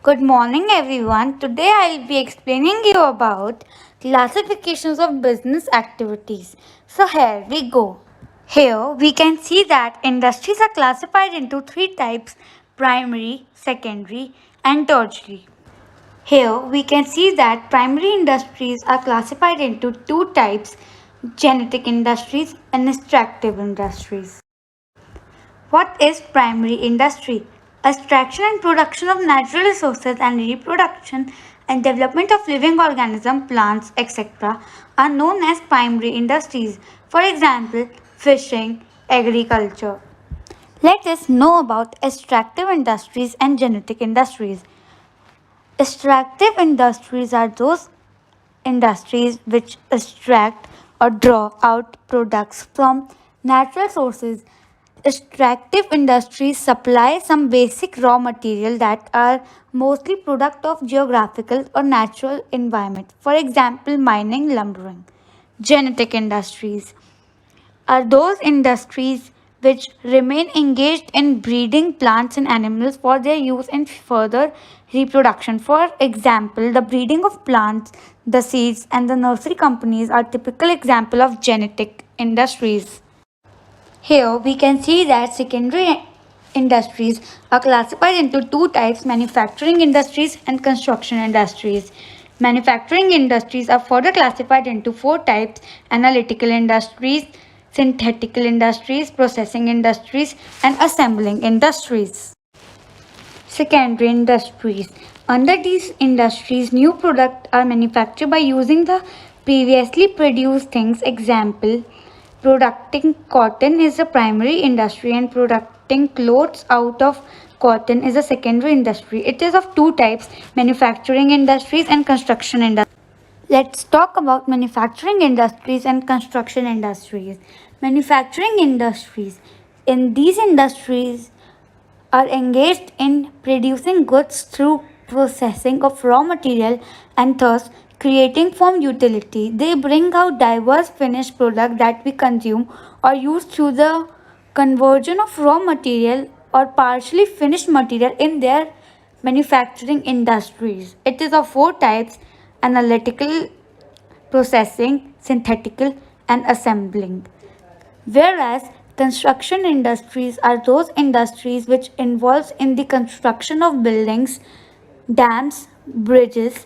Good morning, everyone. Today I'll be explaining you about classifications of business activities. So here we go. Here we can see that industries are classified into three types: primary, secondary, and tertiary. Here we can see that primary industries are classified into two types: genetic industries and extractive industries. What is primary industry? Extraction and production of natural resources and reproduction and development of living organisms, plants, etc. are known as primary industries. For example, fishing, agriculture. Let us know about extractive industries and genetic industries. Extractive industries are those industries which extract or draw out products from natural sources. Extractive industries supply some basic raw material that are mostly product of geographical or natural environment. For example, mining, lumbering. Genetic industries are those industries which remain engaged in breeding plants and animals for their use in further reproduction. For example, the breeding of plants, the seeds, and the nursery companies are typical example of genetic industries. Here we can see that secondary industries are classified into two types: manufacturing industries and construction industries. Manufacturing industries are further classified into four types: analytical industries, synthetical industries, processing industries, and assembling industries. Secondary industries. Under these industries, new products are manufactured by using the previously produced things. Example, producing cotton is a primary industry and producing clothes out of cotton is a secondary industry. It is of two types: manufacturing industries and construction industries. Let's talk about manufacturing industries and construction industries. Manufacturing industries. In these industries, are engaged in producing goods through processing of raw material and thus creating from utility. They bring out diverse finished products that we consume or use through the conversion of raw material or partially finished material in their manufacturing industries. It is of four types: analytical, processing, synthetical, and assembling. Whereas construction industries are those industries which involves in the construction of buildings, dams, bridges,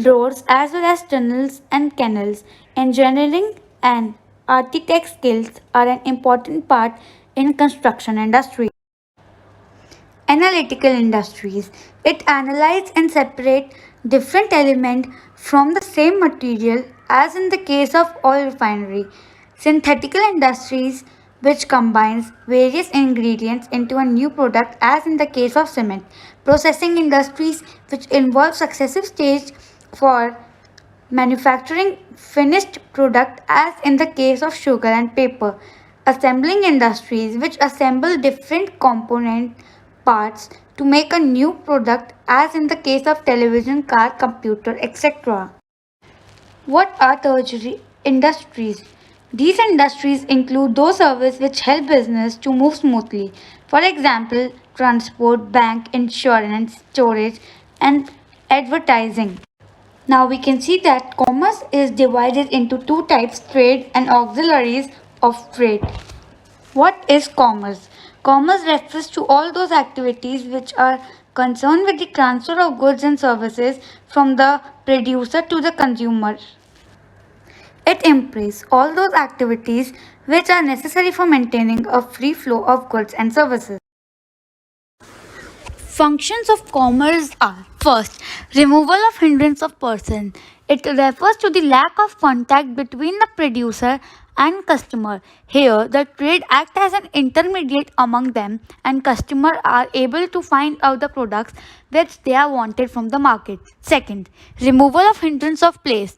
roads as well as tunnels and canals. Engineering and architect skills are an important part in construction industry. Analytical industries. It analyzes and separates different elements from the same material, as in the case of oil refinery. Synthetical industries, which combines various ingredients into a new product, as in the case of cement. Processing industries, which involve successive stage for manufacturing finished product, as in the case of sugar and paper. Assembling industries, which assemble different component parts to make a new product, as in the case of television, car, computer, etc. What are tertiary industries? These industries include those services which help business to move smoothly. For example, transport, bank, insurance, storage, and advertising. Now we can see that commerce is divided into two types: trade and auxiliaries of trade. What is commerce? Commerce refers to all those activities which are concerned with the transfer of goods and services from the producer to the consumer. It embraces all those activities which are necessary for maintaining a free flow of goods and services. Functions of commerce are: first, removal of hindrance of person. It refers to the lack of contact between the producer and customer. Here, the trade acts as an intermediate among them, and customers are able to find out the products which they are wanted from the market. Second, removal of hindrance of place.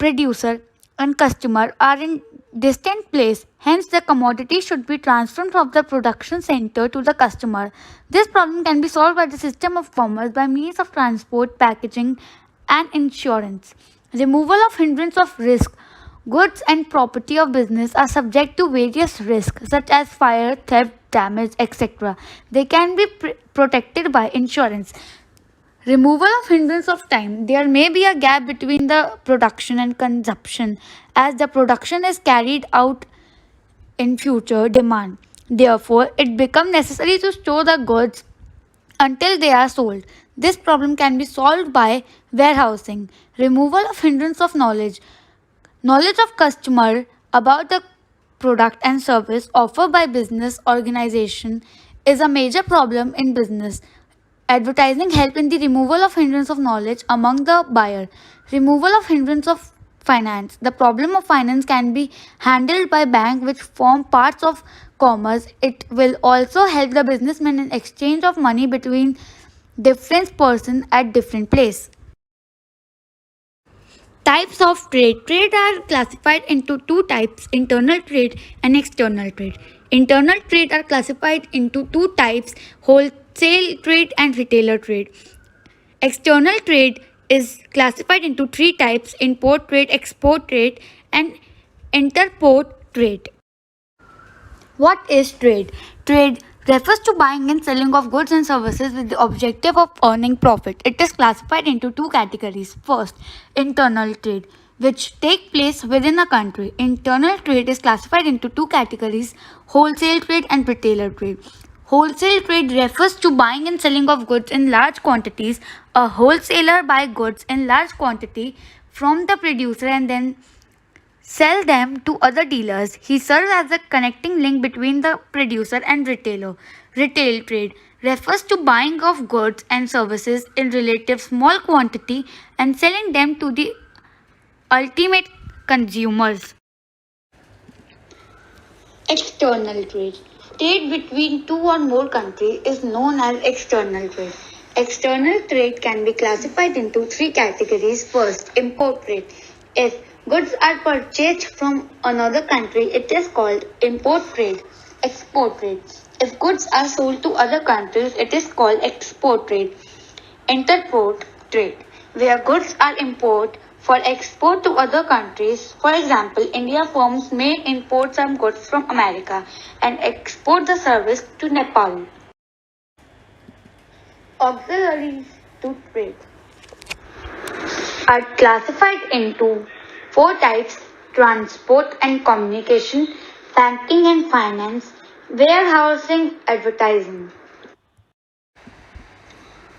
Producer and customer are in distant place, hence the commodity should be transferred from the production center to the customer. This problem can be solved by the system of commerce by means of transport, packaging, and insurance. Removal of hindrance of risk. Goods and property of business are subject to various risks such as fire, theft, damage, etc. They can be protected by insurance. Removal of hindrance of time. There may be a gap between the production and consumption as the production is carried out in future demand. Therefore, it becomes necessary to store the goods until they are sold. This problem can be solved by warehousing. Removal of hindrance of knowledge. Knowledge of customer about the product and service offered by business organization is a major problem in business. Advertising help in the removal of hindrance of knowledge among the buyer. Removal of hindrance of finance. The problem of finance can be handled by bank which form parts of commerce. It will also help the businessman in exchange of money between different person at different place. Types of trade. Trade are classified into two types, internal trade and external trade. Internal trade are classified into two types, wholesale trade and retailer trade. External trade is classified into three types, import trade, export trade and interport trade. What is trade? Trade refers to buying and selling of goods and services with the objective of earning profit. It is classified into two categories. First, internal trade, which take place within a country. Internal trade is classified into two categories, wholesale trade and retailer trade. Wholesale trade refers to buying and selling of goods in large quantities. A wholesaler buys goods in large quantity from the producer and then sell them to other dealers. He serves as a connecting link between the producer and retailer. Retail trade refers to buying of goods and services in relative small quantity and selling them to the ultimate consumers. External trade. Trade between two or more countries is known as external trade. External trade can be classified into three categories. First, import trade. If goods are purchased from another country, it is called import trade. Export trade. If goods are sold to other countries, it is called export trade. Interport trade, where goods are imported for export to other countries. For example, India firms may import some goods from America and export the service to Nepal. Auxiliaries to trade are classified into four types: transport and communication, banking and finance, warehousing, advertising.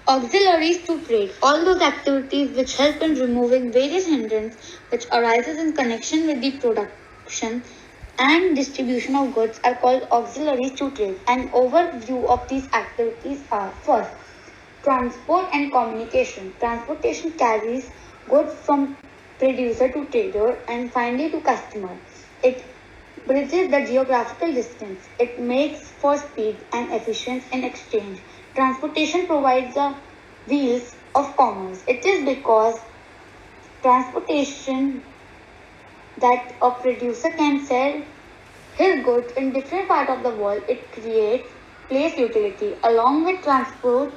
Auxiliaries to trade. All those activities which help in removing various hindrances which arises in connection with the production and distribution of goods are called auxiliaries to trade. An overview of these activities are: first, transport and communication. Transportation carries goods from producer to trader and finally to customer. It bridges the geographical distance. It makes for speed and efficiency in exchange. Transportation provides the wheels of commerce. It is because transportation that a producer can sell his goods in different parts of the world. It creates place utility. Along with transport,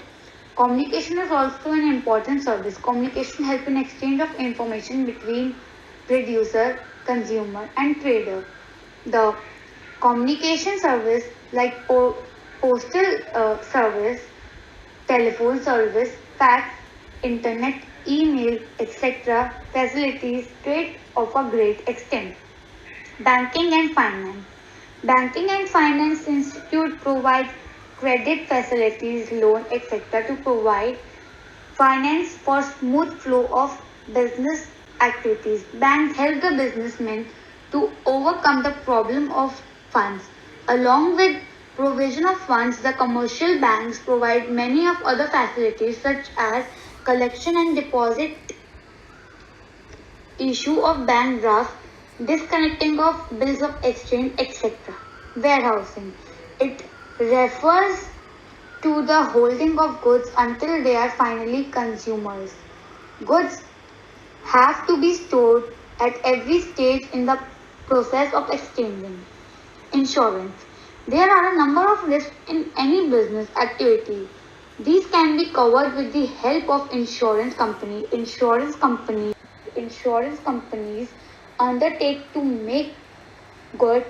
communication is also an important service. Communication helps in exchange of information between producer, consumer, and trader. The communication service like postal service, telephone service, fax, internet, email, etc. facilities trade of a great extent. Banking and finance. Banking and finance institute provide credit facilities, loan, etc. to provide finance for smooth flow of business activities. Banks help the businessmen to overcome the problem of funds. Along with provision of funds, the commercial banks provide many of other facilities such as collection and deposit, issue of bank draft, disconnecting of bills of exchange, etc. Warehousing. It refers to the holding of goods until they are finally consumers. Goods have to be stored at every stage in the process of exchanging. Insurance. There are a number of risks in any business activity. These can be covered with the help of insurance company. Insurance companies undertake to make good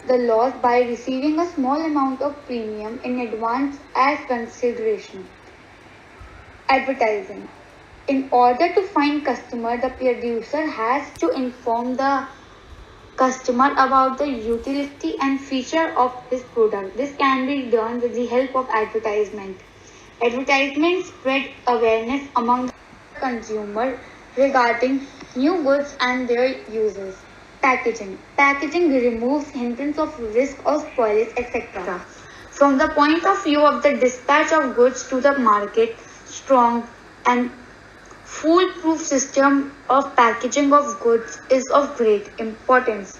the loss by receiving a small amount of premium in advance as consideration. Advertising. In order to find customer, the producer has to inform the customer about the utility and feature of his product. This can be done with the help of advertisement. Advertisements spread awareness among the consumer regarding new goods and their uses. Packaging. Packaging removes hindrance of risk or spoilage, etc. From the point of view of the dispatch of goods to the market, strong and foolproof system of packaging of goods is of great importance.